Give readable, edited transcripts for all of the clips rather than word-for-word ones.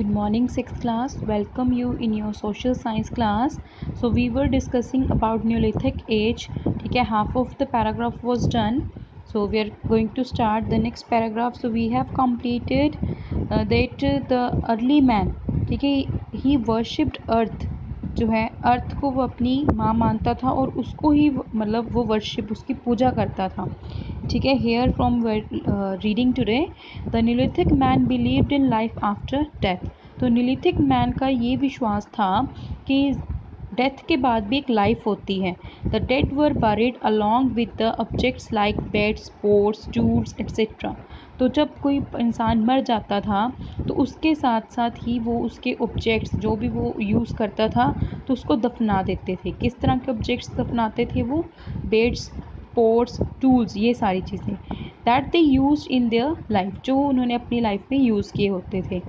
Good morning, 6th class. Welcome you in your social science class. So we were discussing about Neolithic age. ठीक है, half of the paragraph was done. So we are going to start the next paragraph. So we have completed that the early man, ठीक है, he worshipped earth. जो है अर्थ को वो अपनी माँ मानता था और उसको ही मतलब वो वर्शिप उसकी पूजा करता था. ठीक है, here from reading today. The Neolithic man believed in life after death. तो न्यूलिथिक मैन का ये विश्वास था कि डेथ के बाद भी एक लाइफ होती है. The dead were buried along with the objects like beds, pots, tools etcetera. तो जब कोई इंसान मर जाता था तो उसके साथ साथ ही वो उसके ऑब्जेक्ट्स जो भी वो यूज़ करता था तो उसको दफना देते थे. किस तरह के ऑब्जेक्ट्स दफनाते थे वो? बेड्स, पोट्स, टूल्स, ये सारी चीज़ें that they use in their life, जो उन्होंने अपनी लाइफ में यूज़ किए होते थे.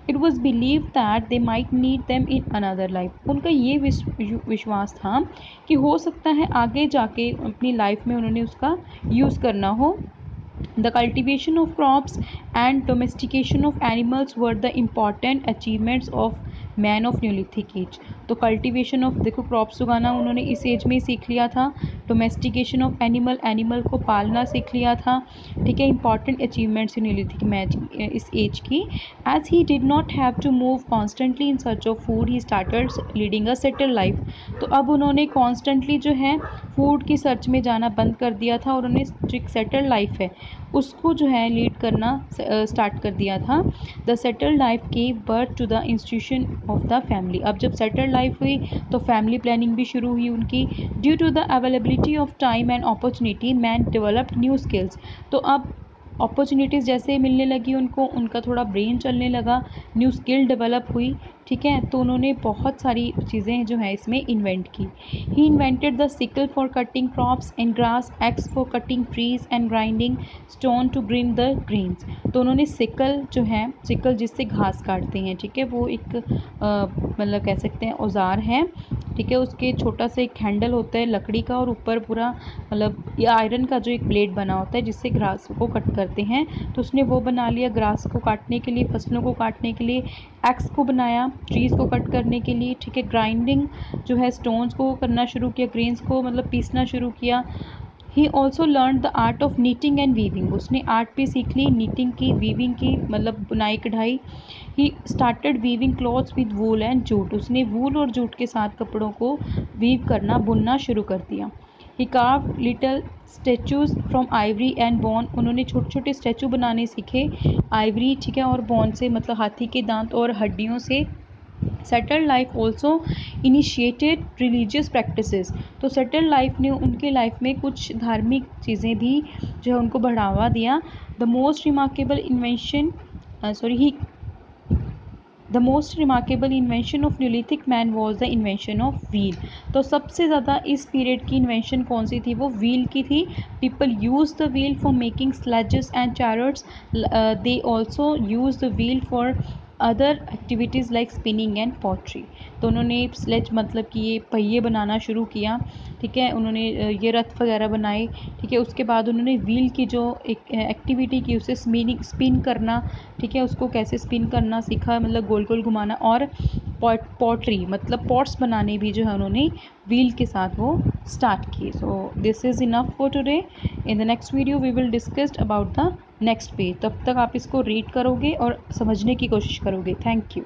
It was believe that they might need them in another life. उनका ये विश्वास था कि हो सकता है आगे जाके अपनी लाइफ में उन्होंने उसका यूज़ करना हो. The cultivation of crops and domestication of animals were the important achievements of man of neolithic age. तो कल्टिवेशन ऑफ, देखो क्रॉप्स उगाना उन्होंने इस एज में ही सीख लिया था. डोमेस्टिकेशन ऑफ एनिमल, एनिमल को पालना सीख लिया था. ठीक है, इंपॉर्टेंट अचीवमेंट्स न्यूलिथिक मैच इस एज की. As he did not have to move constantly in search of food he started leading a settle life. तो अब उन्होंने कॉन्स्टेंटली जो है फूड की सर्च में जाना बंद कर दिया था और उन्होंने जो एक सेटल लाइफ है उसको जो है लीड करना स्टार्ट कर दिया था. The settle life gave birth to the institution of the family. अब जब सेटल लाइफ हुई तो फैमिली प्लानिंग भी शुरू हुई उनकी. Due to the availability of time and opportunity man developed new skills. तो अब अपॉर्चुनिटीज़ जैसे मिलने लगी उनको, उनका थोड़ा ब्रेन चलने लगा, न्यू स्किल डेवलप हुई. ठीक है, तो उन्होंने बहुत सारी चीज़ें जो है इसमें इन्वेंट की. He invented the sickle for cutting crops and grass, axe for cutting trees and grinding stone to grind the grains. तो उन्होंने सिकल जो है, सिकल जिससे घास काटते हैं, ठीक है, वो एक मतलब कह सकते हैं औजार है. ठीक है, उसके छोटा सा एक हैंडल होता है लकड़ी का और ऊपर पूरा मतलब ये आयरन का जो एक ब्लेड बना होता है जिससे ग्रास को कट करते हैं. तो उसने वो बना लिया ग्रास को काटने के लिए, फसलों को काटने के लिए. एक्स को बनाया ट्रीज़ को कट करने के लिए. ठीक है, ग्राइंडिंग जो है स्टोन्स को करना शुरू किया, ग्रेन्स को मतलब पीसना शुरू किया. He also learn the art of knitting and weaving. उसने आर्ट भी सीख ली, नीटिंग की, वीविंग की, मतलब बुनाई कढ़ाई. He started weaving clothes with wool and jute. उसने वूल और जूट के साथ कपड़ों को वीव करना, बुनना शुरू कर दिया. He carve little statues from ivory and bone. उन्होंने छोटे छोटे स्टैचू बनाने सीखे आइवरी, ठीक है, और बोन से, मतलब हाथी के दांत और हड्डियों से. Settle life also initiated religious practices. तो सेटल लाइफ ने उनके लाइफ में कुछ धार्मिक चीज़ें भी जो है उनको बढ़ावा दिया. The most remarkable invention the most remarkable invention of Neolithic man was the invention of wheel. तो सबसे ज़्यादा इस पीरियड की इन्वेंशन कौन सी थी? वो व्हील की थी. People use the wheel for making sledges and chariots. They also use the wheel for other activities like spinning and pottery. तो उन्होंने स्लेज मतलब कि ये पहिए बनाना शुरू किया. ठीक है, उन्होंने ये रथ वगैरह बनाए. ठीक है, उसके बाद उन्होंने व्हील की जो एक एक्टिविटी की उसे स्पिन करना, ठीक है, उसको कैसे स्पिन करना सीखा, मतलब गोल गोल घुमाना. और पॉटरी मतलब पॉट्स बनाने भी जो है उन्होंने व्हील के साथ वो स्टार्ट किए. So this is enough for today. In the next video we will discuss about the next page. तब तक आप इसको रीड करोगे और समझने की कोशिश करोगे. Thank you.